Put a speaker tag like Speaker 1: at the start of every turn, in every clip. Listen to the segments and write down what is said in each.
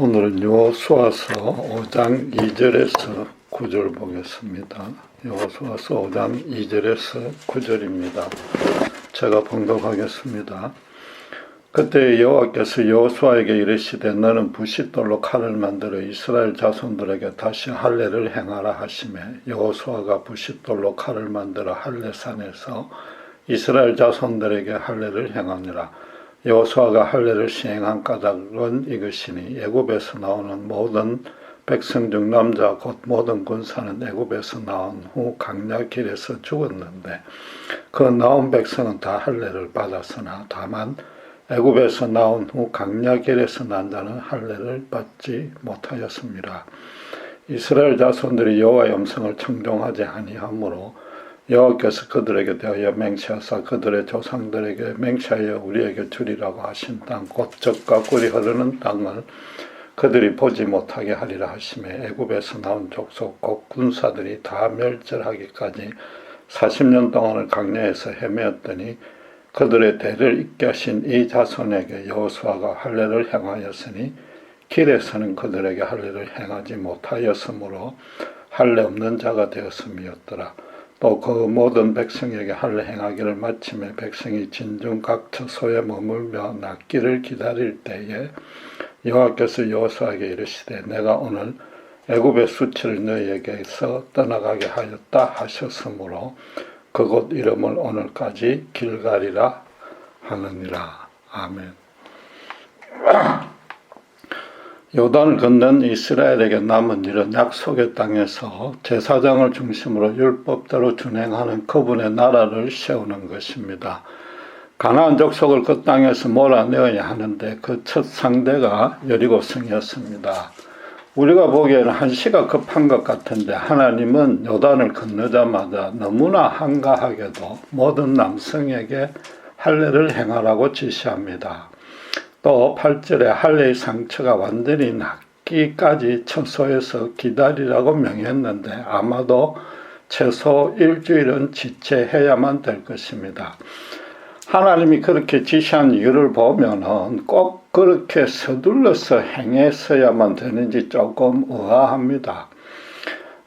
Speaker 1: 오늘은 여호수아서 5장 2절에서 9절 보겠습니다. 여호수아서 5장 2절에서 9절입니다. 제가 봉독하겠습니다. 그때 여호와께서 여호수아에게 이르시되 너는 부싯돌로 칼을 만들어 이스라엘 자손들에게 다시 할례를 행하라 하시매 여호수아가 부싯돌로 칼을 만들어 할례산에서 이스라엘 자손들에게 할례를 행하니라. 여호수아가 할례를 시행한 까닭은 이것이니 애굽에서 나오는 모든 백성 중 남자 곧 모든 군사는 애굽에서 나온 후 강야 길에서 죽었는데 그 나온 백성은 다 할례를 받았으나 다만 애굽에서 나온 후 강야 길에서 난 자는 할례를 받지 못하였습니다. 이스라엘 자손들이 여호와의 음성을 청종하지 아니하므로 여호와께서 그들에게 대하여 맹세하사 그들의 조상들에게 맹세하여 우리에게 주리라고 하신 땅 곧 젖과 꿀이 흐르는 땅을 그들이 보지 못하게 하리라 하시매 애굽에서 나온 족속 곧 군사들이 다 멸절하기까지 40년 동안을 강야에서 헤매었더니 그들의 대를 잇게 하신 이 자손에게 여호수아가 할례를 행하였으니 길에서는 그들에게 할례를 행하지 못하였으므로 할례 없는 자가 되었음이었더라. 또 그 모든 백성에게 할례 행하기를 마침에 백성이 진중 각 처소에 머물며 낫기를 기다릴 때에 여호와께서 여호수아에게 이르시되 내가 오늘 애굽의 수치를 너희에게서 떠나가게 하였다 하셨으므로 그곳 이름을 오늘까지 길갈이라 하느니라. 아멘. 요단을 건넌 이스라엘에게 남은 일은 약속의 땅에서 제사장을 중심으로 율법대로 준행하는 그분의 나라를 세우는 것입니다. 가나안 족속을 그 땅에서 몰아내어야 하는데 그 첫 상대가 여리고성이었습니다. 우리가 보기에는 한시가 급한 것 같은데 하나님은 요단을 건너자마자 너무나 한가하게도 모든 남성에게 할례를 행하라고 지시합니다. 또 8절에 할례의 상처가 완전히 낫기까지 처소에서 기다리라고 명했는데 아마도 최소 일주일은 지체해야만 될 것입니다. 하나님이 그렇게 지시한 이유를 보면은 꼭 그렇게 서둘러서 행했어야만 되는지 조금 의아합니다.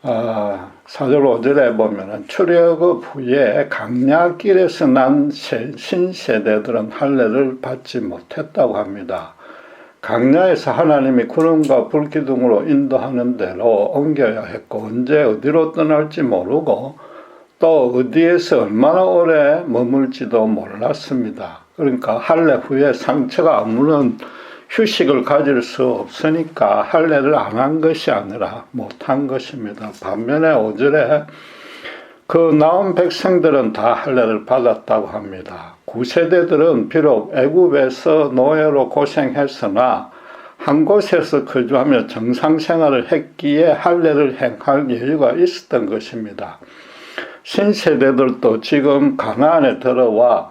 Speaker 1: 4절 5절에 보면은 출애굽 후에 강야길에서 난 신세대들은 할례를 받지 못했다고 합니다. 강야에서 하나님이 구름과 불기둥으로 인도하는 대로 옮겨야 했고 언제 어디로 떠날지 모르고 또 어디에서 얼마나 오래 머물지도 몰랐습니다. 그러니까 할례 후에 상처가 아무런 휴식을 가질 수 없으니까 할례를 안 한 것이 아니라 못한 것입니다. 반면에 5절에 그 나온 백성들은 다 할례를 받았다고 합니다. 9세대들은 비록 애굽에서 노예로 고생했으나 한 곳에서 거주하며 정상생활을 했기에 할례를 행할 여유가 있었던 것입니다. 신세대들도 지금 가나안에 들어와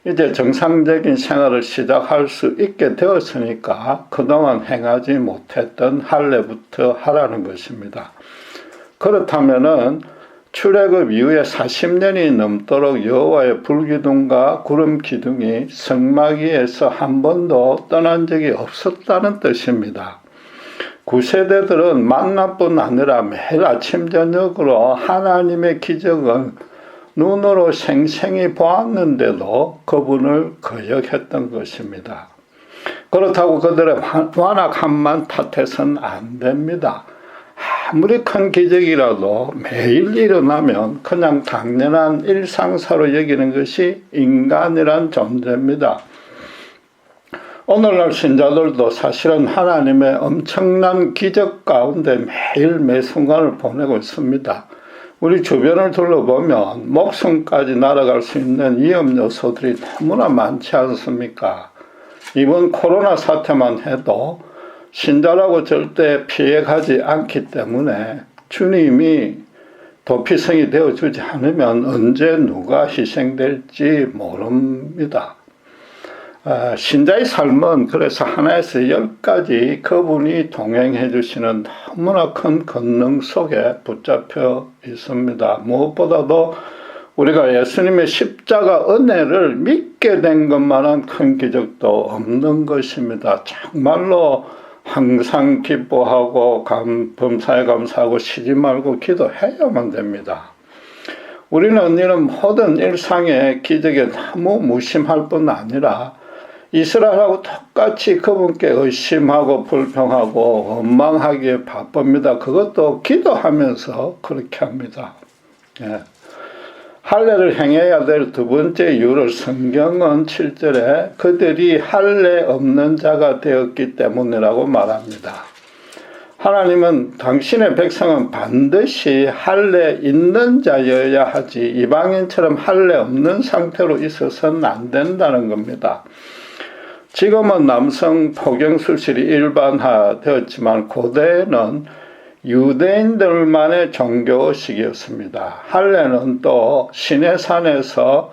Speaker 1: 이제 정상적인 생활을 시작할 수 있게 되었으니까 그동안 행하지 못했던 할례부터 하라는 것입니다. 그렇다면은 출애굽 이후에 40년이 넘도록 여호와의 불기둥과 구름 기둥이 성막위에서 한 번도 떠난 적이 없었다는 뜻입니다. 9세대들은 만나뿐 아니라 매일 아침 저녁으로 하나님의 기적을 눈으로 생생히 보았는데도 그분을 거역했던 것입니다. 그렇다고 그들의 완악함만 탓해서는 안 됩니다. 아무리 큰 기적이라도 매일 일어나면 그냥 당연한 일상사로 여기는 것이 인간이란 존재입니다. 오늘날 신자들도 사실은 하나님의 엄청난 기적 가운데 매일 매 순간을 보내고 있습니다. 우리 주변을 둘러보면 목숨까지 날아갈 수 있는 위험 요소들이 너무나 많지 않습니까? 이번 코로나 사태만 해도 신자라고 절대 피해가지 않기 때문에 주님이 도피성이 되어주지 않으면 언제 누가 희생될지 모릅니다. 신자의 삶은 그래서 하나에서 10가지 그분이 동행해 주시는 너무나 큰 권능 속에 붙잡혀 있습니다. 무엇보다도 우리가 예수님의 십자가 은혜를 믿게 된 것만한 큰 기적도 없는 것입니다. 정말로 항상 기뻐하고 범사에 감사하고 쉬지 말고 기도해야만 됩니다. 우리는 이런 모든 일상의 기적에 너무 무심할 뿐 아니라 이스라엘하고 똑같이 그분께 의심하고 불평하고 원망하기에 바쁩니다. 그것도 기도하면서 그렇게 합니다. 예. 할례를 행해야 될 두 번째 이유를 성경은 7절에 그들이 할례 없는 자가 되었기 때문이라고 말합니다. 하나님은 당신의 백성은 반드시 할례 있는 자여야 하지 이방인처럼 할례 없는 상태로 있어서는 안 된다는 겁니다. 지금은 남성 포경수술이 일반화되었지만 고대에는 유대인들만의 종교의식이었습니다. 할례는 또 시내산에서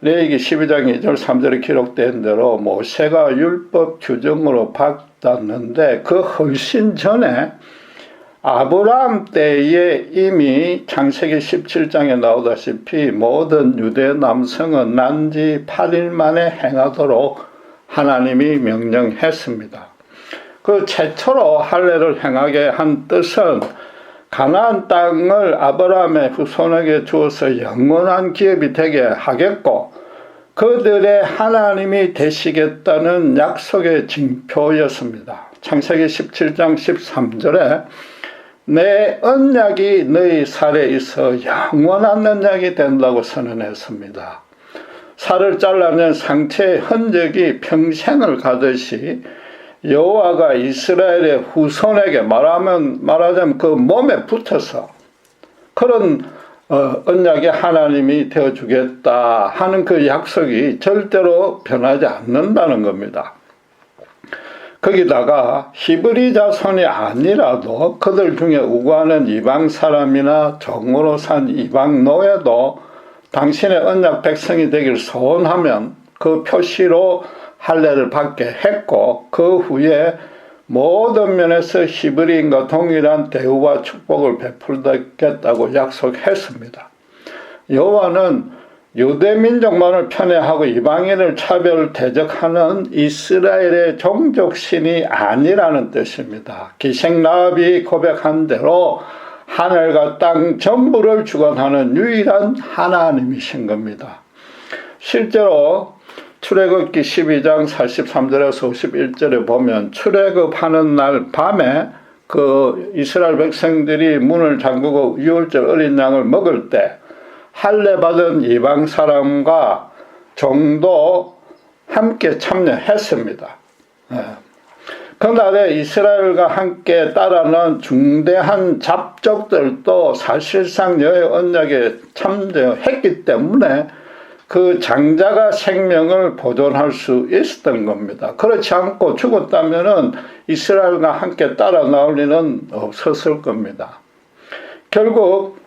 Speaker 1: 레위기 12장 2절 3절에 기록된 대로 모세가 율법 규정으로 받았는데 그 훨씬 전에 아브라함 때에 이미 창세기 17장에 나오다시피 모든 유대 남성은 난지 8일 만에 행하도록 하나님이 명령했습니다. 그 최초로 할례를 행하게 한 뜻은 가나안 땅을 아브라함의 후손에게 주어서 영원한 기업이 되게 하겠고 그들의 하나님이 되시겠다는 약속의 징표였습니다. 창세기 17장 13절에 내 언약이 너희 살에 있어 영원한 언약이 된다고 선언했습니다. 살을 잘라낸 상체의 흔적이 평생을 가듯이 여호와가 이스라엘의 후손에게 말하자면 그 몸에 붙어서 그런 언약의 하나님이 되어주겠다 하는 그 약속이 절대로 변하지 않는다는 겁니다. 거기다가 히브리 자손이 아니라도 그들 중에 우고하는 이방 사람이나 종으로 산 이방 노예도 당신의 언약 백성이 되길 소원하면 그 표시로 할례를 받게 했고 그 후에 모든 면에서 히브리인과 동일한 대우와 축복을 베풀겠다고 약속했습니다. 여호와는 유대민족만을 편애하고 이방인을 차별 대적하는 이스라엘의 종족신이 아니라는 뜻입니다. 기생라합이 고백한 대로 하늘과 땅 전부를 주관하는 유일한 하나님이신 겁니다. 실제로 출애굽기 12장 43절에서 51절에 보면 출애굽하는 날 밤에 그 이스라엘 백성들이 문을 잠그고 유월절 어린 양을 먹을 때 할례 받은 이방 사람과 종도 함께 참여했습니다. 그날에 이스라엘과 함께 따르는 중대한 잡족들도 사실상 여호와의 언약에 참여했기 때문에 그 장자가 생명을 보존할 수 있었던 겁니다. 그렇지 않고 죽었다면은 이스라엘과 함께 따라 나올 리는 없었을 겁니다. 결국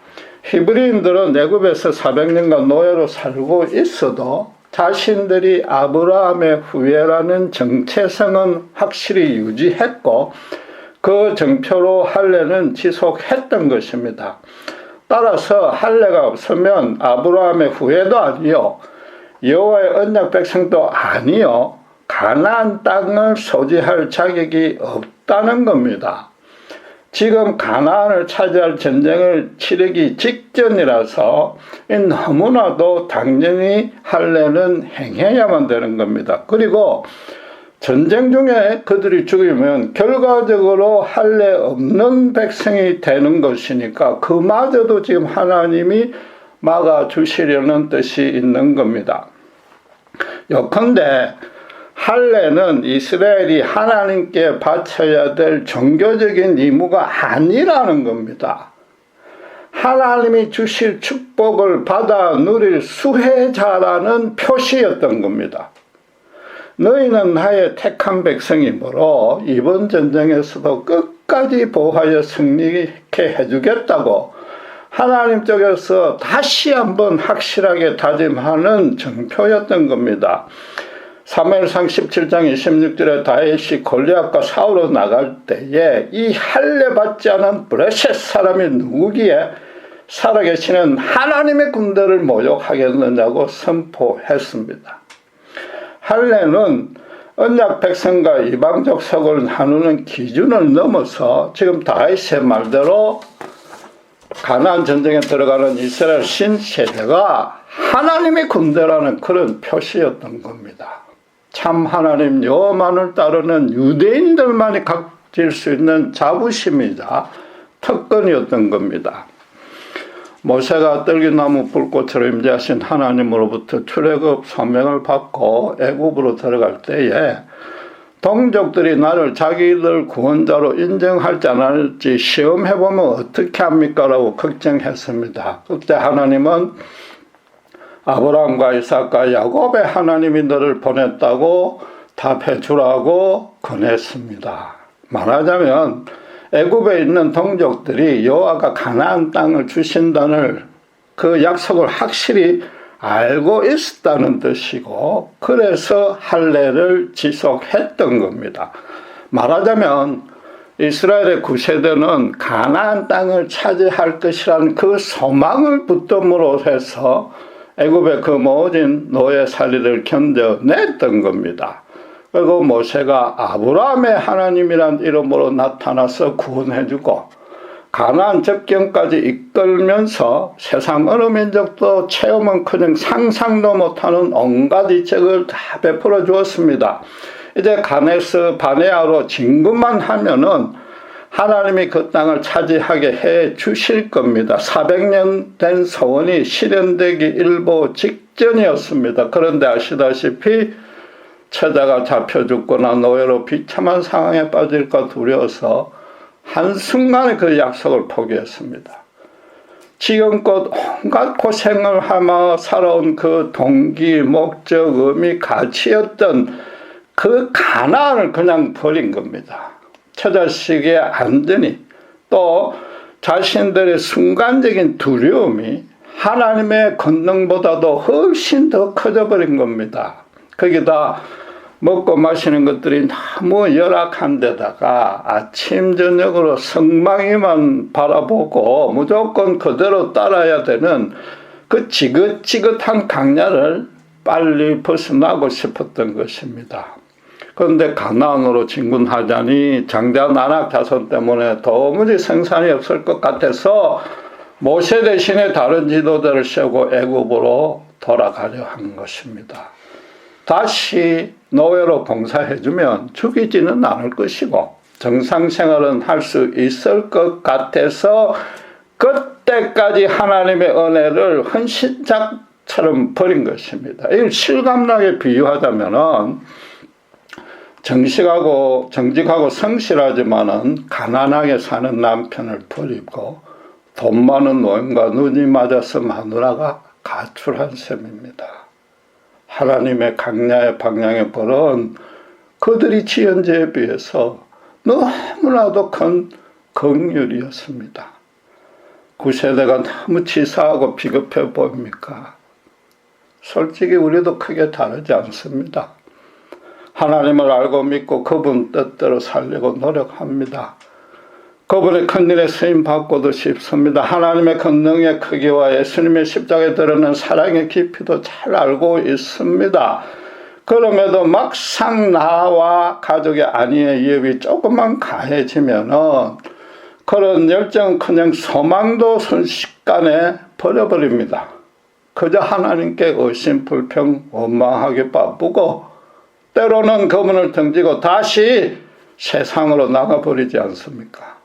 Speaker 1: 히브리인들은 애굽에서 400년간 노예로 살고 있어도 자신들이 아브라함의 후예라는 정체성은 확실히 유지했고 그 정표로 할례는 지속했던 것입니다. 따라서 할례가 없으면 아브라함의 후예도 아니요 여호와의 언약 백성도 아니요 가나안 땅을 소지할 자격이 없다는 겁니다. 지금 가나안을 차지할 전쟁을 치르기 직전이라서 너무나도 당연히 할례는 행해야만 되는 겁니다. 그리고 전쟁 중에 그들이 죽으면 결과적으로 할례 없는 백성이 되는 것이니까 그마저도 지금 하나님이 막아주시려는 뜻이 있는 겁니다. 요컨대 할례는 이스라엘이 하나님께 바쳐야 될 종교적인 의무가 아니라는 겁니다. 하나님이 주실 축복을 받아 누릴 수혜자라는 표시였던 겁니다. 너희는 나의 택한 백성이므로 이번 전쟁에서도 끝까지 보호하여 승리케 해주겠다고 하나님 쪽에서 다시 한번 확실하게 다짐하는 정표였던 겁니다. 사무엘상 17장 26절에 다윗이 골리앗과 싸우러 나갈 때에 이 할례 받지 않은 블레셋 사람이 누구기에 살아계시는 하나님의 군대를 모욕하겠느냐고 선포했습니다. 할례는 언약 백성과 이방족 속을 나누는 기준을 넘어서 지금 다윗의 말대로 가나안 전쟁에 들어가는 이스라엘 신세대가 하나님의 군대라는 그런 표시였던 겁니다. 참 하나님 여호와만을 따르는 유대인들만이 가질 수 있는 자부심이자 특권이었던 겁니다. 모세가 떨기나무 불꽃으로 임재하신 하나님으로부터 출애굽 소명을 받고 애굽으로 들어갈 때에 동족들이 나를 자기들 구원자로 인정할지 안 할지 시험해보면 어떻게 합니까? 라고 걱정했습니다. 그때 하나님은 아브라함과 이삭과 야곱의 하나님이 너를 보냈다고 답해 주라고 권했습니다. 말하자면 애굽에 있는 동족들이 여호와가 가나안 땅을 주신다는 그 약속을 확실히 알고 있었다는 뜻이고, 그래서 할례를 지속했던 겁니다. 말하자면 이스라엘의 구세대는 가나안 땅을 차지할 것이라는 그 소망을 붙듦으로 해서 애굽의 그 모든 노예살이를 견뎌냈던 겁니다. 그리고 모세가 아브라함의 하나님이란 이름으로 나타나서 구원해주고 가나안 접경까지 이끌면서 세상 어느 민족도 체험은커녕 상상도 못하는 온갖 이책을 다 베풀어 주었습니다. 이제 가네스 바네아로 진급만 하면은 하나님이 그 땅을 차지하게 해 주실 겁니다. 400년 된 소원이 실현되기 일보 직전이었습니다. 그런데 아시다시피 처자가 잡혀 죽거나 노예로 비참한 상황에 빠질까 두려워서 한순간에 그 약속을 포기했습니다. 지금껏 온갖 고생을 하며 살아온 그 동기, 목적, 의미, 가치였던 그 가나안을 그냥 버린 겁니다. 처자식의 안전이, 또 자신들의 순간적인 두려움이 하나님의 권능보다도 훨씬 더 커져버린 겁니다. 거기다 먹고 마시는 것들이 너무 열악한 데다가 아침 저녁으로 성망이만 바라보고 무조건 그대로 따라야 되는 그 지긋지긋한 강야를 빨리 벗어나고 싶었던 것입니다. 그런데 가나안으로 진군하자니 장자 나낙 자손 때문에 도무지 생산이 없을 것 같아서 모세 대신에 다른 지도자를 세우고 애굽으로 돌아가려 한 것입니다. 다시 노예로 봉사해주면 죽이지는 않을 것이고 정상생활은 할 수 있을 것 같아서 그때까지 하나님의 은혜를 헌신짝처럼 버린 것입니다. 이걸 실감나게 비유하자면은 정직하고 성실하지만은 가난하게 사는 남편을 버리고 돈 많은 노인과 눈이 맞아서 마누라가 가출한 셈입니다. 하나님의 강야의 방향의 벌은 그들이 지은 죄에 비해서 너무나도 큰 긍휼이었습니다. 구세대가 너무 치사하고 비겁해 보입니까? 솔직히 우리도 크게 다르지 않습니다. 하나님을 알고 믿고 그분 뜻대로 살려고 노력합니다. 그분의 큰일에 쓰임받고도 싶습니다. 하나님의 권능의 크기와 예수님의 십자가에 드러난 사랑의 깊이도 잘 알고 있습니다. 그럼에도 막상 나와 가족의 안위의 위협이 조금만 가해지면은 그런 열정은 그냥 소망도 순식간에 버려버립니다. 그저 하나님께 의심, 불평, 원망하기 바쁘고 때로는 그분을 등지고 다시 세상으로 나가버리지 않습니까?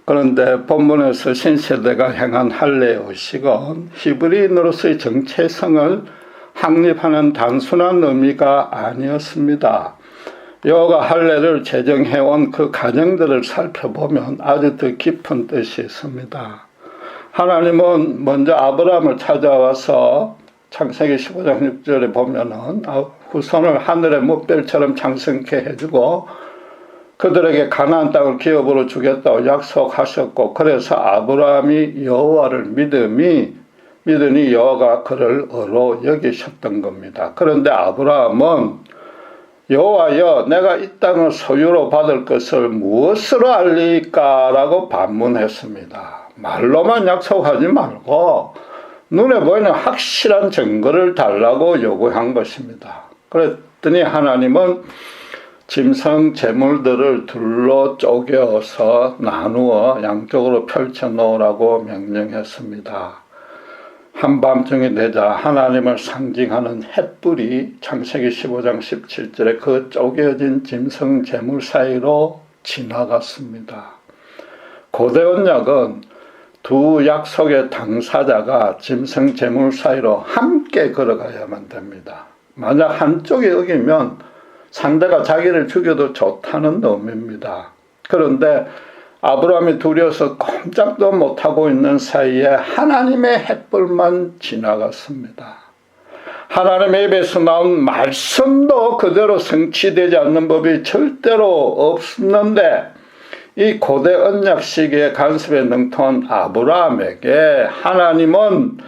Speaker 1: 그런데 본문에서 신세대가 행한 할례의 의식은 히브리인으로서의 정체성을 확립하는 단순한 의미가 아니었습니다. 여호와가 할례를 제정해온 그 과정들을 살펴보면 아주 더 깊은 뜻이 있습니다. 하나님은 먼저 아브라함을 찾아와서 창세기 15장 6절에 보면은 후손을 하늘의 무별처럼 창성케 해주고 그들에게 가나안 땅을 기업으로 주겠다고 약속하셨고, 그래서 아브라함이 여호와를 믿으니 여호와가 그를 의로 여기셨던 겁니다. 그런데 아브라함은 여호와여, 내가 이 땅을 소유로 받을 것을 무엇으로 알리까라고 반문했습니다. 말로만 약속하지 말고 눈에 보이는 확실한 증거를 달라고 요구한 것입니다. 그랬더니 하나님은 짐승 제물들을 둘로 쪼개어서 나누어 양쪽으로 펼쳐 놓으라고 명령했습니다. 한밤중이 되자 하나님을 상징하는 햇불이 창세기 15장 17절에 그 쪼개어진 짐승 제물 사이로 지나갔습니다. 고대 언약은 두 약속의 당사자가 짐승 제물 사이로 함께 걸어가야만 됩니다. 만약 한쪽이 어기면 상대가 자기를 죽여도 좋다는 의미입니다. 그런데 아브라함이 두려워서 꼼짝도 못하고 있는 사이에 하나님의 햇불만 지나갔습니다. 하나님의 입에서 나온 말씀도 그대로 성취되지 않는 법이 절대로 없는데 이 고대 언약 시기의 간섭에 능통한 아브라함에게 하나님은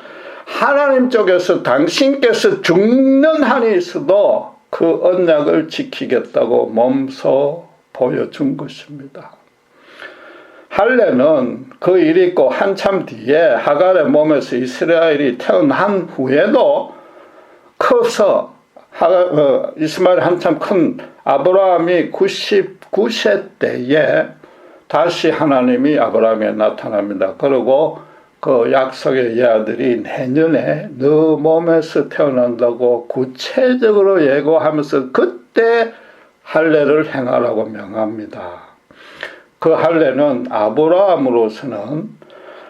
Speaker 1: 하나님 쪽에서 당신께서 죽는 한이 있어도 그 언약을 지키겠다고 몸소 보여준 것입니다. 할례는 그 일이 있고 한참 뒤에 하갈의 몸에서 이스라엘이 태어난 후에도 커서 이스마엘이 한참 큰 아브라함이 99세 때에 다시 하나님이 아브라함에 나타납니다. 그리고 그 약속의 예아들이 내년에 너 몸에서 태어난다고 구체적으로 예고하면서 그때 할례를 행하라고 명합니다. 그 할례는 아브라함으로서는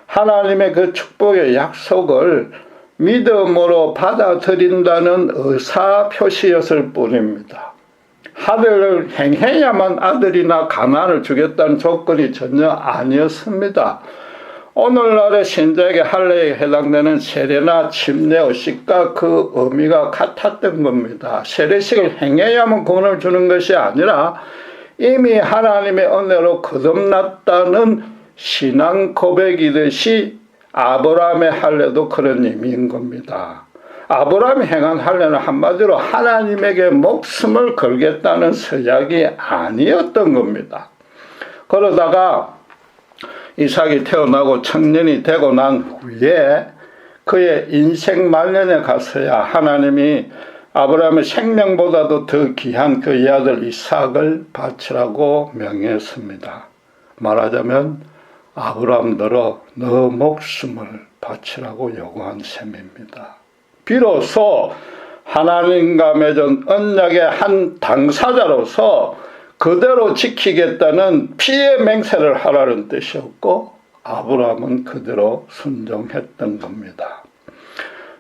Speaker 1: 하나님의 그 축복의 약속을 믿음으로 받아들인다는 의사표시였을 뿐입니다. 할례를 행해야만 아들이나 가나안을 주겠다는 조건이 전혀 아니었습니다. 오늘날의 신자에게 할례에 해당되는 세례나 침례의식과 그 의미가 같았던 겁니다. 세례식을 행해야만 구원을 주는 것이 아니라 이미 하나님의 은혜로 거듭났다는 신앙 고백이듯이 아브라함의 할례도 그런 의미인 겁니다. 아브라함이 행한 할례는 한마디로 하나님에게 목숨을 걸겠다는 서약이 아니었던 겁니다. 그러다가 이삭이 태어나고 청년이 되고 난 후에 그의 인생 말년에 가서야 하나님이 아브라함의 생명보다도 더 귀한 그의 아들 이삭을 바치라고 명했습니다. 말하자면 아브라함더러 너 목숨을 바치라고 요구한 셈입니다. 비로소 하나님과 맺은 언약의 한 당사자로서 그대로 지키겠다는 피의 맹세를 하라는 뜻이었고 아브라함은 그대로 순종했던 겁니다.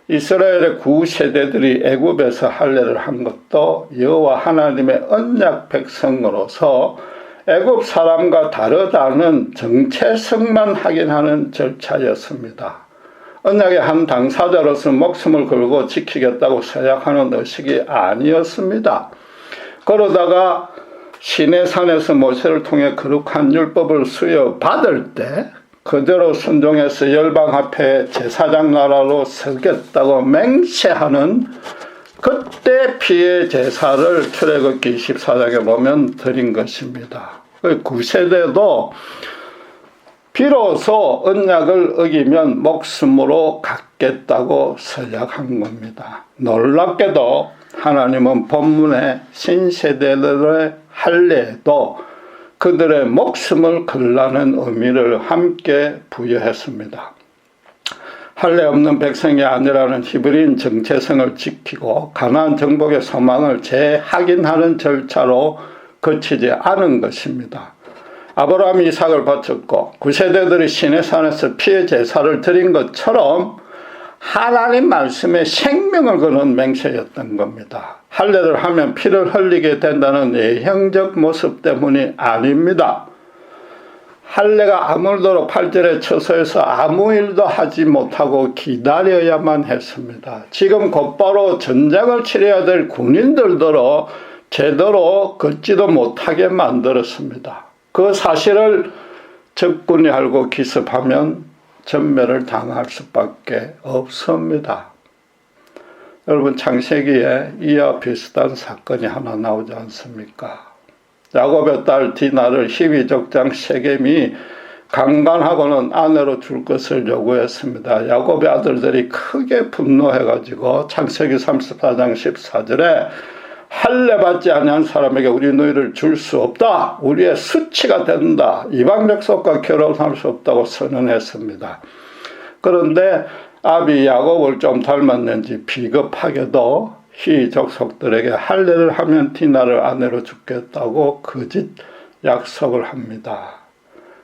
Speaker 1: 이스라엘의 구세대들이 애굽에서 할례를 한 것도 여호와 하나님의 언약 백성으로서 애굽 사람과 다르다는 정체성만 확인하는 절차였습니다. 언약의 한 당사자로서 목숨을 걸고 지키겠다고 서약하는 의식이 아니었습니다. 그러다가 시내산에서 모세를 통해 거룩한 율법을 수여받을 때 그대로 순종해서 열방 앞에 제사장 나라로 서겠다고 맹세하는 그때 피의 제사를 출애굽기 24장에 보면 드린 것입니다. 9세대도 비로소 언약을 어기면 목숨으로 갖겠다고 서약한 겁니다. 놀랍게도 하나님은 본문의 신세대들의 할례에도 그들의 목숨을 걸라는 의미를 함께 부여했습니다. 할례 없는 백성이 아니라는 히브리인 정체성을 지키고 가나안 정복의 소망을 재확인하는 절차로 거치지 않은 것입니다. 아브라함이 이삭을 바쳤고 구세대들이 시내산에서 피의 제사를 드린 것처럼 하나님 말씀에 생명을 거는 맹세였던 겁니다. 할례를 하면 피를 흘리게 된다는 예형적 모습 때문이 아닙니다. 할례가 아물도록 8절에 처소에서 아무 일도 하지 못하고 기다려야만 했습니다. 지금 곧바로 전쟁을 치러야 될 군인들더러 제대로 걷지도 못하게 만들었습니다. 그 사실을 적군이 알고 기습하면 전멸을 당할 수밖에 없습니다. 여러분, 창세기에 이와 비슷한 사건이 하나 나오지 않습니까? 야곱의 딸 디나를 히위 족장 세겜이 강간하고는 아내로 줄 것을 요구했습니다. 야곱의 아들들이 크게 분노해가지고 창세기 34장 14절에 할례 받지 아니한 사람에게 우리 너희를 줄 수 없다. 우리의 수치가 된다. 이방 족속과 결혼할 수 없다고 선언했습니다. 그런데 아비 야곱을 좀 닮았는지 비겁하게도 희 족속들에게 할례를 하면 디나를 아내로 주겠다고 거짓 약속을 합니다.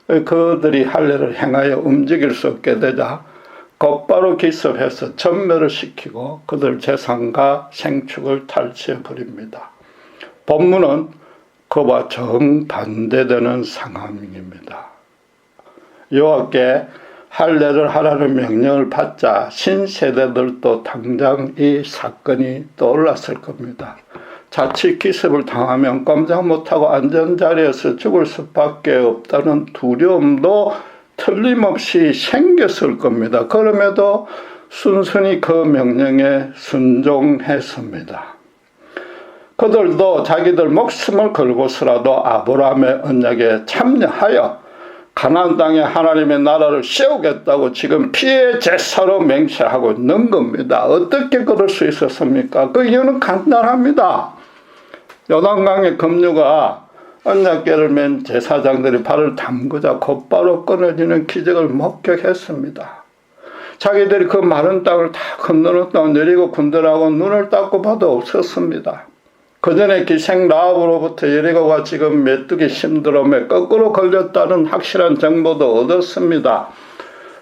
Speaker 1: 그들이 할례를 행하여 움직일 수 없게 되자 곧바로 기습해서 전멸을 시키고 그들 재산과 생축을 탈취해버립니다. 본문은 그와 정반대되는 상황입니다. 여호와께 할례를 하라는 명령을 받자 신세대들도 당장 이 사건이 떠올랐을 겁니다. 자칫 기습을 당하면 꼼짝 못하고 안전자리에서 죽을 수밖에 없다는 두려움도 틀림없이 생겼을 겁니다. 그럼에도 순순히 그 명령에 순종했습니다. 그들도 자기들 목숨을 걸고서라도 아브라함의 언약에 참여하여 가나안 땅에 하나님의 나라를 세우겠다고 지금 피의 제사로 맹세하고 있는 겁니다. 어떻게 그럴 수 있었습니까? 그 이유는 간단합니다. 요단강의 급류가 언약궤를 맨 제사장들이 발을 담그자 곧바로 끊어지는 기적을 목격했습니다. 자기들이 그 마른 땅을 다 건너놓았다고 내리고 군대라고 눈을 닦고 봐도 없었습니다. 그 전에 기생 라합으로부터 여리고가 지금 메뚜기 심드럼에 거꾸로 걸렸다는 확실한 정보도 얻었습니다.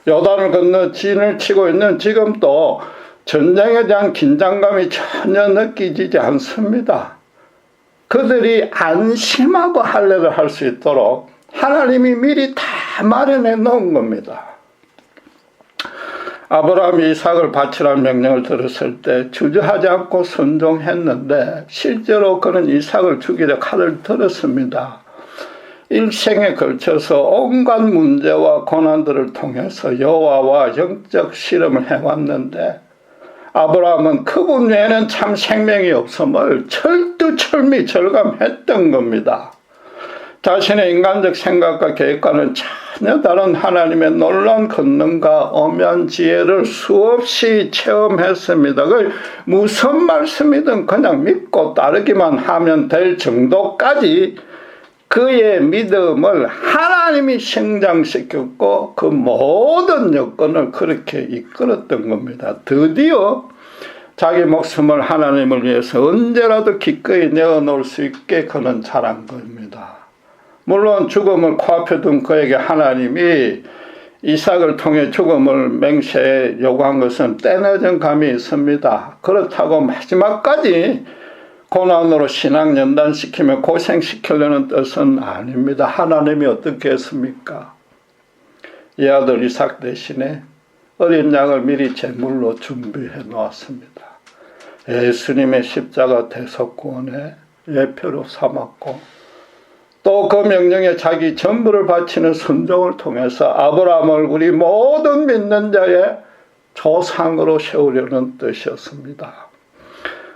Speaker 1: 요단을 건너 진을 치고 있는 지금도 전쟁에 대한 긴장감이 전혀 느껴지지 않습니다. 그들이 안심하고 할례를 할 수 있도록 하나님이 미리 다 마련해 놓은 겁니다. 아브라함이 이삭을 바치라는 명령을 들었을 때 주저하지 않고 순종했는데 실제로 그는 이삭을 죽이려 칼을 들었습니다. 일생에 걸쳐서 온갖 문제와 고난들을 통해서 여호와와 영적 실험을 해왔는데 아브라함은 그분 외에는 참 생명이 없음을 철두철미 절감했던 겁니다. 자신의 인간적 생각과 계획과는 전혀 다른 하나님의 놀라운 권능과 엄연 지혜를 수없이 체험했습니다. 그걸 무슨 말씀이든 그냥 믿고 따르기만 하면 될 정도까지 그의 믿음을 하나님이 성장시켰고 그 모든 여건을 그렇게 이끌었던 겁니다. 드디어 자기 목숨을 하나님을 위해서 언제라도 기꺼이 내어놓을 수 있게 그는 자란 겁니다. 물론 죽음을 코앞에 둔 그에게 하나님이 이삭을 통해 죽음을 맹세해 요구한 것은 때늦은 감이 있습니다. 그렇다고 마지막까지 고난으로 신앙 연단시키며 고생시키려는 뜻은 아닙니다. 하나님이 어떻게 했습니까? 이 아들 이삭 대신에 어린 양을 미리 제물로 준비해 놓았습니다. 예수님의 십자가 대속구원의 예표로 삼았고 또 그 명령에 자기 전부를 바치는 순종을 통해서 아브라함을 우리 모든 믿는 자의 조상으로 세우려는 뜻이었습니다.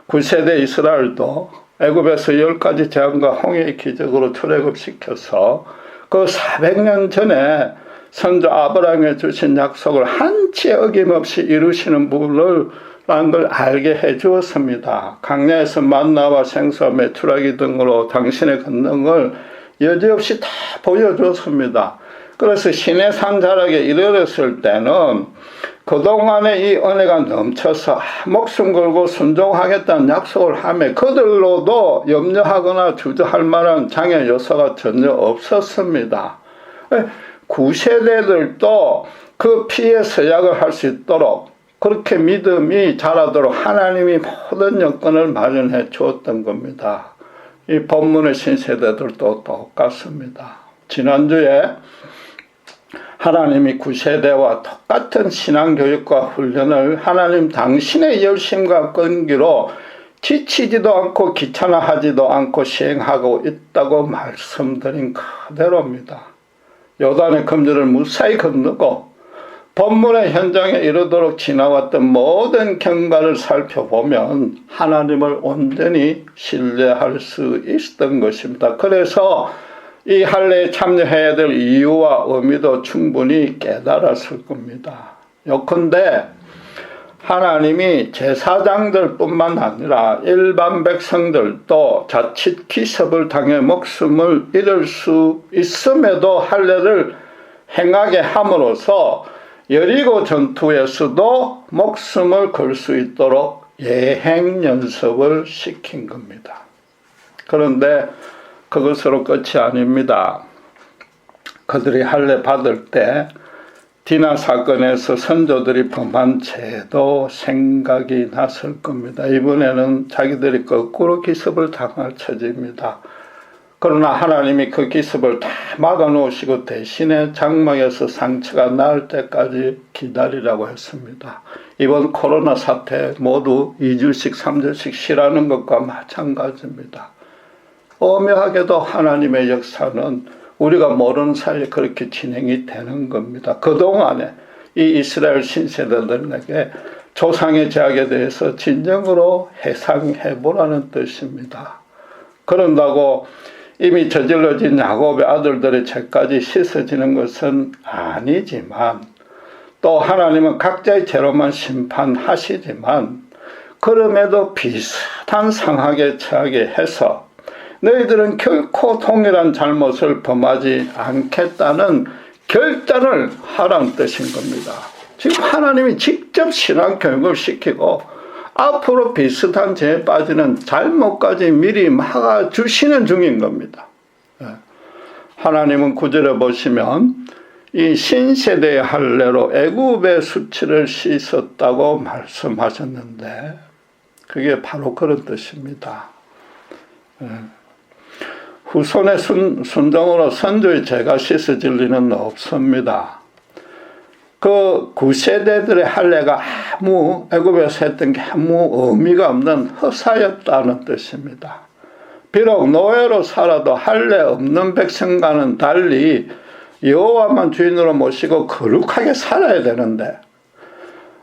Speaker 1: 9세대 이스라엘도 애굽에서 10가지 재앙과 홍해의 기적으로 출애굽시켜서 그 400년 전에 선조 아브라함에 주신 약속을 한치 어김없이 이루시는 분을 라는 걸 알게 해 주었습니다. 강야에서 만나와 생수와 메추라기 등으로 당신의 권능을 여지없이 다 보여줬습니다. 그래서 시내산 자락에 이르렀을 때는 그동안의 이 은혜가 넘쳐서 목숨 걸고 순종하겠다는 약속을 하며 그들로도 염려하거나 주저할 만한 장애 요소가 전혀 없었습니다. 9세대들도 그 피의 서약을 할 수 있도록 그렇게 믿음이 자라도록 하나님이 모든 여건을 마련해 주었던 겁니다. 이 본문의 신세대들도 똑같습니다. 지난주에 하나님이 9세대와 똑같은 신앙교육과 훈련을 하나님 당신의 열심과 끈기로 지치지도 않고 귀찮아하지도 않고 시행하고 있다고 말씀드린 그대로입니다. 요단의 금주를 무사히 건너고 본문의 현장에 이르도록 지나왔던 모든 경과를 살펴보면 하나님을 온전히 신뢰할 수 있었던 것입니다. 그래서 이 할례에 참여해야 될 이유와 의미도 충분히 깨달았을 겁니다. 요컨대 하나님이 제사장들뿐만 아니라 일반 백성들도 자칫 기습을 당해 목숨을 잃을 수 있음에도 할례를 행하게 함으로써 여리고 전투에서도 목숨을 걸 수 있도록 예행 연습을 시킨 겁니다. 그런데 그것으로 끝이 아닙니다. 그들이 할례 받을 때 디나 사건에서 선조들이 범한 죄도 생각이 났을 겁니다. 이번에는 자기들이 거꾸로 기습을 당할 처지입니다. 그러나 하나님이 그 기습을 다 막아놓으시고 대신에 장막에서 상처가 나을 때까지 기다리라고 했습니다. 이번 코로나 사태 모두 2주씩 3주씩 쉬라는 것과 마찬가지입니다. 오묘하게도 하나님의 역사는 우리가 모르는 사이에 그렇게 진행이 되는 겁니다. 그동안에 이 이스라엘 신세대들에게 조상의 죄악에 대해서 진정으로 해상해보라는 뜻입니다. 그런다고 이미 저질러진 야곱의 아들들의 죄까지 씻어지는 것은 아니지만, 또 하나님은 각자의 죄로만 심판하시지만 그럼에도 비슷한 상하게 처하게 해서 너희들은 결코 동일한 잘못을 범하지 않겠다는 결단을 하라는 뜻인 겁니다. 지금 하나님이 직접 신앙교육을 시키고 앞으로 비슷한 죄에 빠지는 잘못까지 미리 막아주시는 중인 겁니다. 하나님은 9절에 보시면 이 신세대의 할례로 애굽의 수치를 씻었다고 말씀하셨는데 그게 바로 그런 뜻입니다. 후손의 순종으로 선조의 죄가 씻어질 리는 없습니다. 그 9세대들의 할례가 애굽에서 했던 게 아무 의미가 없는 허사였다는 뜻입니다. 비록 노예로 살아도 할례 없는 백성과는 달리 여호와만 주인으로 모시고 거룩하게 살아야 되는데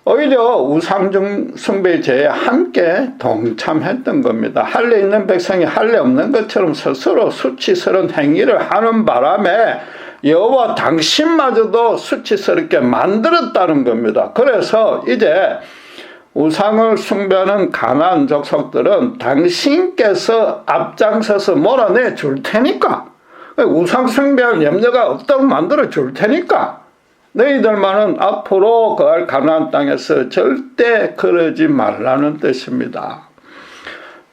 Speaker 1: 오히려 우상 숭배의 죄에 함께 동참했던 겁니다. 할례 있는 백성이 할례 없는 것처럼 스스로 수치스러운 행위를 하는 바람에 여호와 당신마저도 수치스럽게 만들었다는 겁니다. 그래서 이제 우상을 숭배하는 가나안 족속들은 당신께서 앞장서서 몰아내 줄 테니까, 우상 숭배할 염려가 없다고 만들어 줄 테니까 너희들만은 앞으로 거할 가나안 땅에서 절대 그러지 말라는 뜻입니다.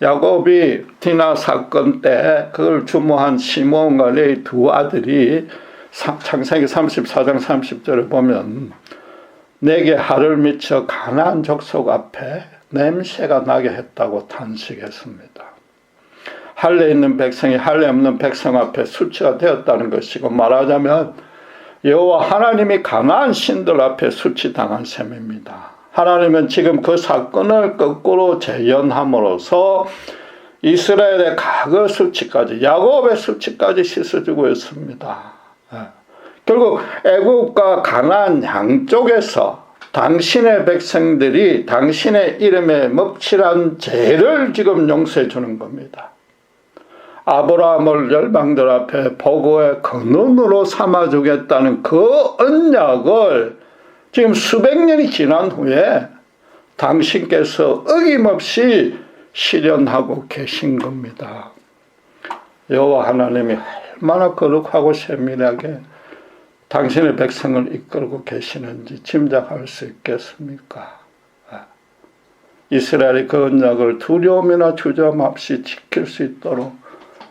Speaker 1: 야곱이 디나 사건 때 그걸 주모한 시몬과 레위 두 아들이 창세기 34장 30절에 보면 내게 har을 미쳐 가나안 족속 앞에 냄새가 나게 했다고 탄식했습니다. 할례 있는 백성이 할례 없는 백성 앞에 수치가 되었다는 것이고, 말하자면 여호와 하나님이 가나안 신들 앞에 수치당한 셈입니다. 하나님은 지금 그 사건을 거꾸로 재현함으로써 이스라엘의 과거 수치까지, 야곱의 수치까지 씻어주고 있습니다. 결국 애굽과 가나안 양쪽에서 당신의 백성들이 당신의 이름에 먹칠한 죄를 지금 용서해 주는 겁니다. 아브라함을 열방들 앞에 보고의 근원으로 삼아주겠다는 그 언약을 지금 수백 년이 지난 후에 당신께서 어김없이 실현하고 계신 겁니다. 여호와 하나님이 얼마나 거룩하고 세밀하게 당신의 백성을 이끌고 계시는지 짐작할 수 있겠습니까? 이스라엘이 그 언약을 두려움이나 주저함 없이 지킬 수 있도록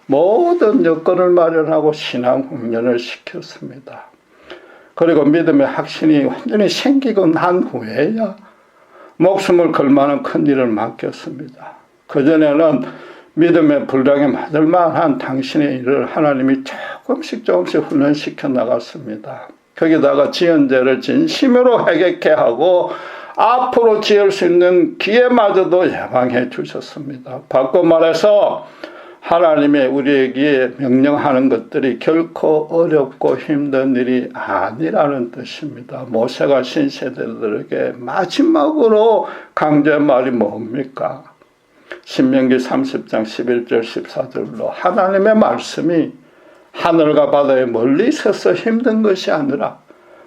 Speaker 1: 모든 여건을 마련하고 신앙 훈련을 시켰습니다. 그리고 믿음의 확신이 완전히 생기고 난 후에야 목숨을 걸 만한 큰 일을 맡겼습니다. 그전에는 믿음의 불량에 맞을 만한 당신의 일을 하나님이 조금씩 훈련시켜 나갔습니다. 거기다가 지은 죄를 진심으로 회개케 하고 앞으로 지을 수 있는 기회마저도 예방해 주셨습니다. 바꿔 말해서 하나님의 우리에게 명령하는 것들이 결코 어렵고 힘든 일이 아니라는 뜻입니다. 모세가 신세대들에게 마지막으로 강조한 말이 뭡니까? 신명기 30장 11절 14절로 하나님의 말씀이 하늘과 바다에 멀리 있어서 힘든 것이 아니라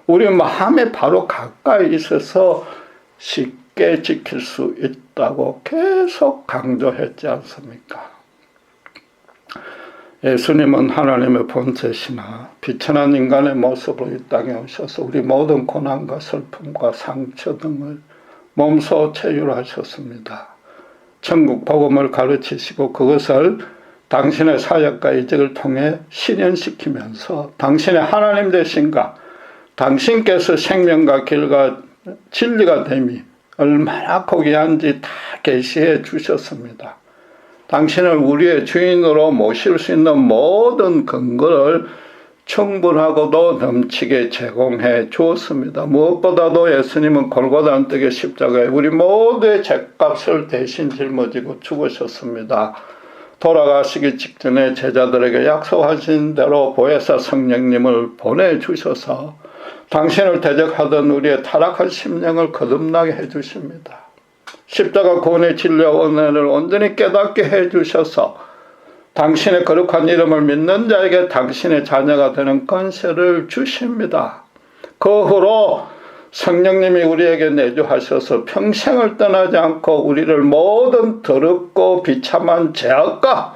Speaker 1: 우리 마음에 바로 가까이 있어서 굳게 지킬 수 있다고 계속 강조했지 않습니까? 예수님은 하나님의 본체시나 비천한 인간의 모습으로 이 땅에 오셔서 우리 모든 고난과 슬픔과 상처 등을 몸소 체휼하셨습니다. 천국 복음을 가르치시고 그것을 당신의 사역과 이적을 통해 실현시키면서 당신의 하나님 되신가, 당신께서 생명과 길과 진리가 됨이 얼마나 고귀한지 다 계시해 주셨습니다. 당신을 우리의 주인으로 모실 수 있는 모든 근거를 충분하고도 넘치게 제공해 주었습니다. 무엇보다도 예수님은 골고다 언덕의 십자가에 우리 모두의 죄값을 대신 짊어지고 죽으셨습니다. 돌아가시기 직전에 제자들에게 약속하신 대로 보혜사 성령님을 보내주셔서 당신을 대적하던 우리의 타락한 심령을 거듭나게 해주십니다. 십자가 구원의 진리와 은혜를 온전히 깨닫게 해주셔서 당신의 거룩한 이름을 믿는 자에게 당신의 자녀가 되는 권세를 주십니다. 그 후로 성령님이 우리에게 내주하셔서 평생을 떠나지 않고 우리를 모든 더럽고 비참한 죄악과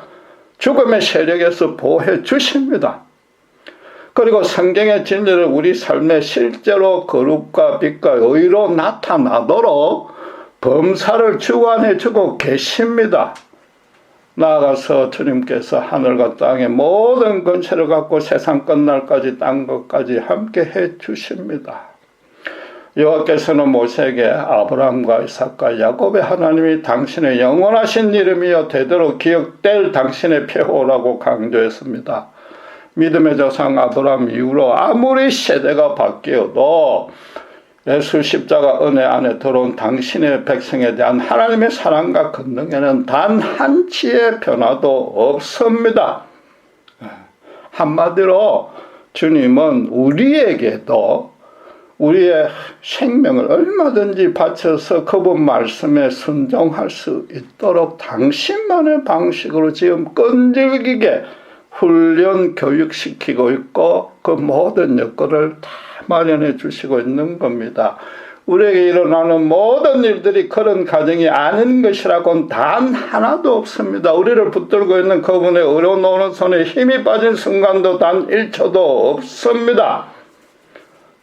Speaker 1: 죽음의 세력에서 보호해 주십니다. 그리고 성경의 진리를 우리 삶에 실제로 거룩과 빛과 의로 나타나도록 범사를 주관해 주고 계십니다. 나아가서 주님께서 하늘과 땅의 모든 권세를 갖고 세상 끝날까지 딴 것까지 함께 해 주십니다. 여호와께서는 모세에게 아브라함과 이삭과 야곱의 하나님이 당신의 영원하신 이름이여 대대로 기억될 당신의 표호라고 강조했습니다. 믿음의 조상 아브라함 이후로 아무리 세대가 바뀌어도 예수 십자가 은혜 안에 들어온 당신의 백성에 대한 하나님의 사랑과 권능에는 단 한치의 변화도 없습니다. 한마디로 주님은 우리에게도 우리의 생명을 얼마든지 바쳐서 그분 말씀에 순종할 수 있도록 당신만의 방식으로 지금 끈질기게 훈련 교육시키고 있고 그 모든 여건을 다 마련해 주시고 있는 겁니다. 우리에게 일어나는 모든 일들이 그런 가정이 아닌 것이라고는 단 하나도 없습니다. 우리를 붙들고 있는 그분의 어려운 오른손에 힘이 빠진 순간도 단 1초도 없습니다.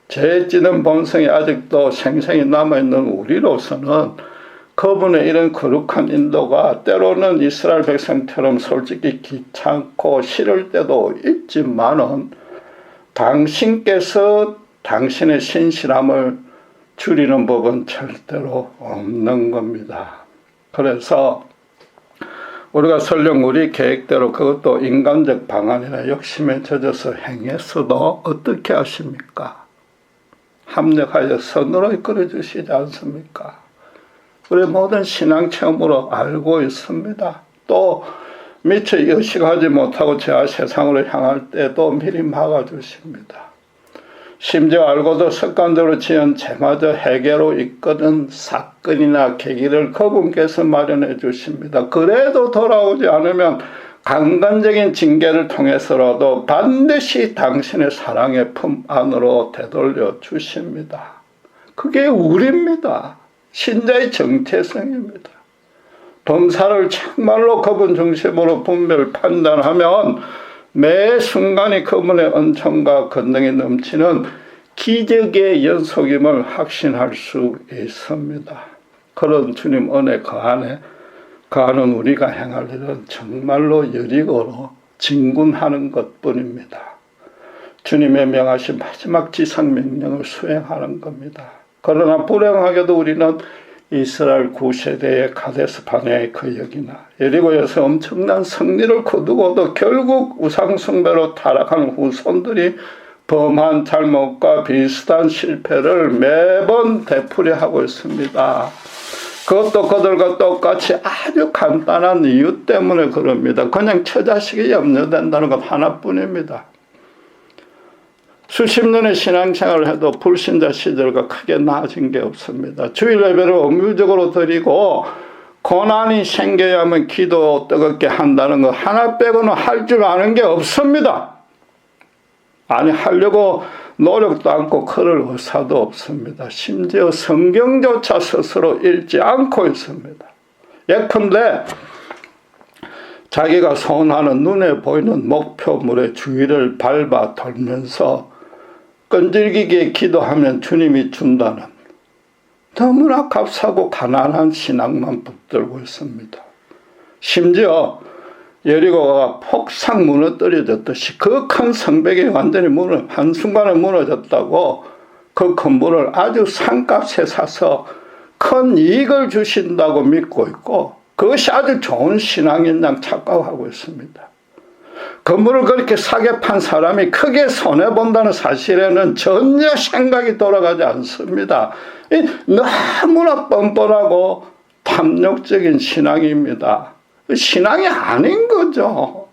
Speaker 1: 죄에 찌든 본성이 아직도 생생히 남아있는 우리로서는 그분의 이런 거룩한 인도가 때로는 이스라엘 백성처럼 솔직히 귀찮고 싫을 때도 있지만은 당신께서 당신의 신실함을 줄이는 법은 절대로 없는 겁니다. 그래서 우리가 설령 우리 계획대로 그것도 인간적 방안이나 욕심에 젖어서 행했어도 어떻게 하십니까? 합력하여 선으로 이끌어 주시지 않습니까? 우리 모든 신앙 체험으로 알고 있습니다. 또 미처 의식하지 못하고 죄와 세상으로 향할 때도 미리 막아주십니다. 심지어 알고도 습관대로 지은 죄마저 해결로 이끄는 사건이나 계기를 그분께서 마련해 주십니다. 그래도 돌아오지 않으면 강간적인 징계를 통해서라도 반드시 당신의 사랑의 품 안으로 되돌려 주십니다. 그게 우리입니다. 신자의 정체성입니다. 범사를 정말로 그분 중심으로 분별 판단하면 매 순간이 그분의 은총과 권능이 넘치는 기적의 연속임을 확신할 수 있습니다. 그런 주님 은혜 그 안에 가는 우리가 행할 일은 정말로 여리고로 진군하는 것뿐입니다. 주님의 명하신 마지막 지상명령을 수행하는 겁니다. 그러나 불행하게도 우리는 이스라엘 9세대의 가데스 바네아의 그 역이나 여리고에서 엄청난 승리를 거두고도 결국 우상숭배로 타락한 후손들이 범한 잘못과 비슷한 실패를 매번 되풀이하고 있습니다. 그것도 그들과 똑같이 아주 간단한 이유 때문에 그럽니다. 그냥 처자식이 염려된다는 것 하나뿐입니다. 수십 년의 신앙생활을 해도 불신자 시절과 크게 나아진 게 없습니다. 주일 예배를 의무적으로 드리고 고난이 생겨야만 기도 뜨겁게 한다는 거 하나 빼고는 할 줄 아는 게 없습니다. 아니 하려고 노력도 않고 그럴 의사도 없습니다. 심지어 성경조차 스스로 읽지 않고 있습니다. 예컨대 자기가 소원하는 눈에 보이는 목표물의 주위를 밟아 돌면서 끈질기게 기도하면 주님이 준다는 너무나 값싸고 가난한 신앙만 붙들고 있습니다. 심지어 여리고가 폭삭 무너뜨려졌듯이 그 큰 성벽이 완전히 한순간에 무너졌다고 그 건물을 아주 싼값에 사서 큰 이익을 주신다고 믿고 있고 그것이 아주 좋은 신앙인 양 착각하고 있습니다. 건물을 그렇게 싸게 판 사람이 크게 손해본다는 사실에는 전혀 생각이 돌아가지 않습니다. 너무나 뻔뻔하고 탐욕적인 신앙입니다. 신앙이 아닌 거죠.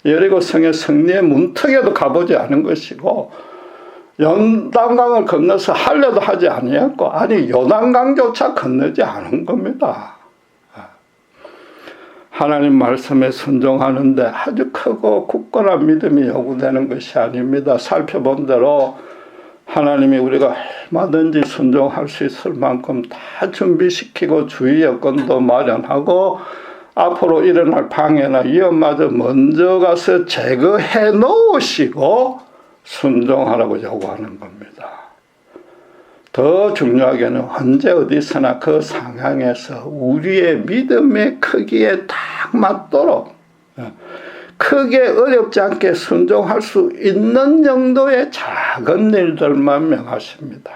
Speaker 1: 여리고 성의 성리의 문턱에도 가보지 않은 것이고 요단강을 건너서 할례도 하지 아니했고 아니 요단강조차 건너지 않은 겁니다. 하나님 말씀에 순종하는데 아주 크고 굳건한 믿음이 요구되는 것이 아닙니다. 살펴본 대로 하나님이 우리가 얼마든지 순종할 수 있을 만큼 다 준비시키고 주의 여건도 마련하고 앞으로 일어날 방해나 위험마저 먼저 가서 제거해 놓으시고 순종하라고 요구하는 겁니다. 더 중요하게는 언제 어디서나 그 상황에서 우리의 믿음의 크기에 딱 맞도록 크게 어렵지 않게 순종할 수 있는 정도의 작은 일들만 명하십니다.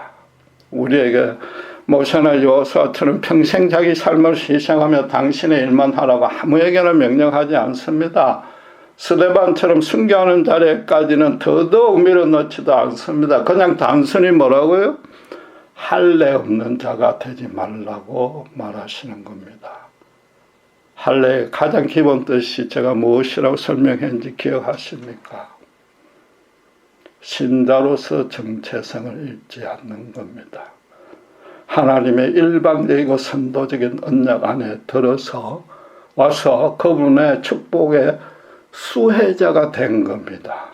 Speaker 1: 우리에게 모세나 여호수아처럼 평생 자기 삶을 희생하며 당신의 일만 하라고 아무에게나 명령하지 않습니다. 스데반처럼 순교하는 자리까지는 더더욱 밀어넣지도 않습니다. 그냥 단순히 뭐라고요? 할례 없는 자가 되지 말라고 말하시는 겁니다. 할례의 가장 기본 뜻이 제가 무엇이라고 설명했는지 기억하십니까? 신자로서 정체성을 잃지 않는 겁니다. 하나님의 일방적이고 선도적인 언약 안에 들어서 와서 그분의 축복의 수혜자가 된 겁니다.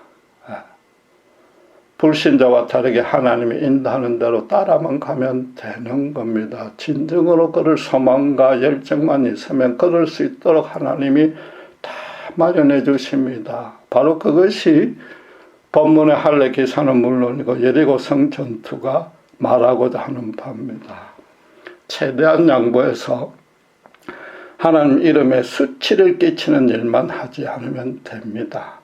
Speaker 1: 불신자와 다르게 하나님이 인도하는 대로 따라만 가면 되는 겁니다. 진정으로 그럴 소망과 열정만 있으면 그럴 수 있도록 하나님이 다 마련해 주십니다. 바로 그것이 본문의 할례 기사는 물론이고 여리고성 전투가 말하고자 하는 바입니다. 최대한 양보해서 하나님 이름에 수치를 끼치는 일만 하지 않으면 됩니다.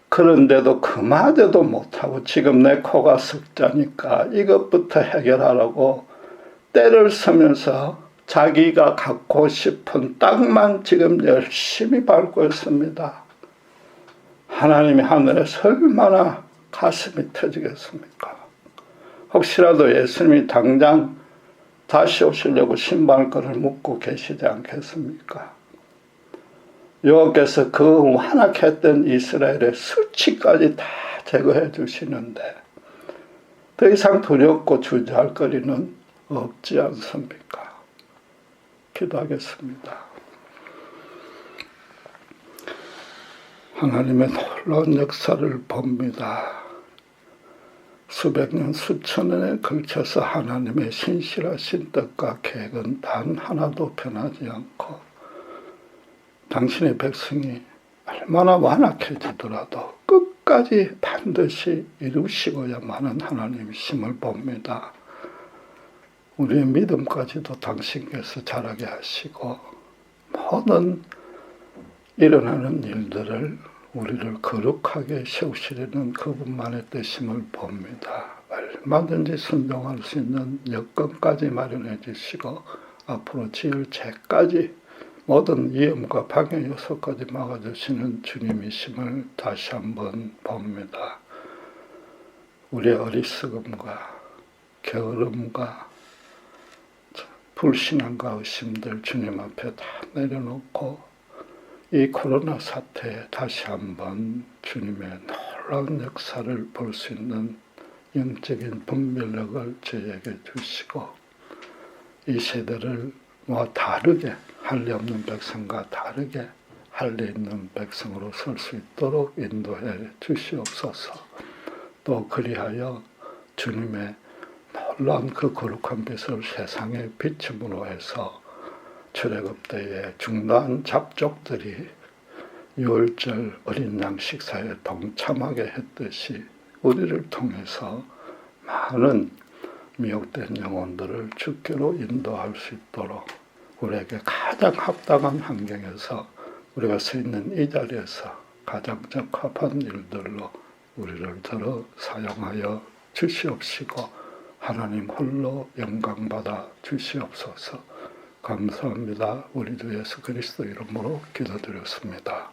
Speaker 1: 그런데도 그마저도 못하고 지금 내 코가 석자니까 이것부터 해결하라고 때를 쓰면서 자기가 갖고 싶은 땅만 지금 열심히 밟고 있습니다. 하나님이 하늘에서 얼마나 가슴이 터지겠습니까? 혹시라도 예수님이 당장 다시 오시려고 신발끈을 묶고 계시지 않겠습니까? 여호와께서 그 완악했던 이스라엘의 수치까지 다 제거해 주시는데 더 이상 두렵고 주저할 거리는 없지 않습니까? 기도하겠습니다. 하나님의 놀라운 역사를 봅니다. 수백 년 수천 년에 걸쳐서 하나님의 신실하신 뜻과 계획은 단 하나도 변하지 않고 당신의 백성이 얼마나 완악해지더라도 끝까지 반드시 이루시고야만은 하나님이심을 봅니다. 우리의 믿음까지도 당신께서 자라게 하시고 모든 일어나는 일들을 우리를 거룩하게 세우시려는 그분만의 뜻임을 봅니다. 얼마든지 순종할 수 있는 여건까지 마련해 주시고 앞으로 지을 죄까지 모든 위험과 방해 요소까지 막아주시는 주님이심을 다시 한번 봅니다. 우리의 어리석음과 게으름과 불신앙과 의심들 주님 앞에 다 내려놓고 이 코로나 사태에 다시 한번 주님의 놀라운 역사를 볼 수 있는 영적인 분별력을 저에게 주시고 이 세대를 다르게 할례 없는 백성과 다르게 할례 있는 백성으로 설 수 있도록 인도해 주시옵소서. 또 그리하여 주님의 놀라운 그 거룩한 빛을 세상에 비춤으로 해서 출애굽 때에 중단 잡족들이 유월절 어린 양 식사에 동참하게 했듯이 우리를 통해서 많은 미혹된 영혼들을 주께로 인도할 수 있도록 우리에게 가장 합당한 환경에서 우리가 서 있는 이 자리에서 가장 적합한 일들로 우리를 들어 사용하여 주시옵시고 하나님 홀로 영광받아 주시옵소서. 감사합니다. 우리 주 예수 그리스도 이름으로 기도드렸습니다.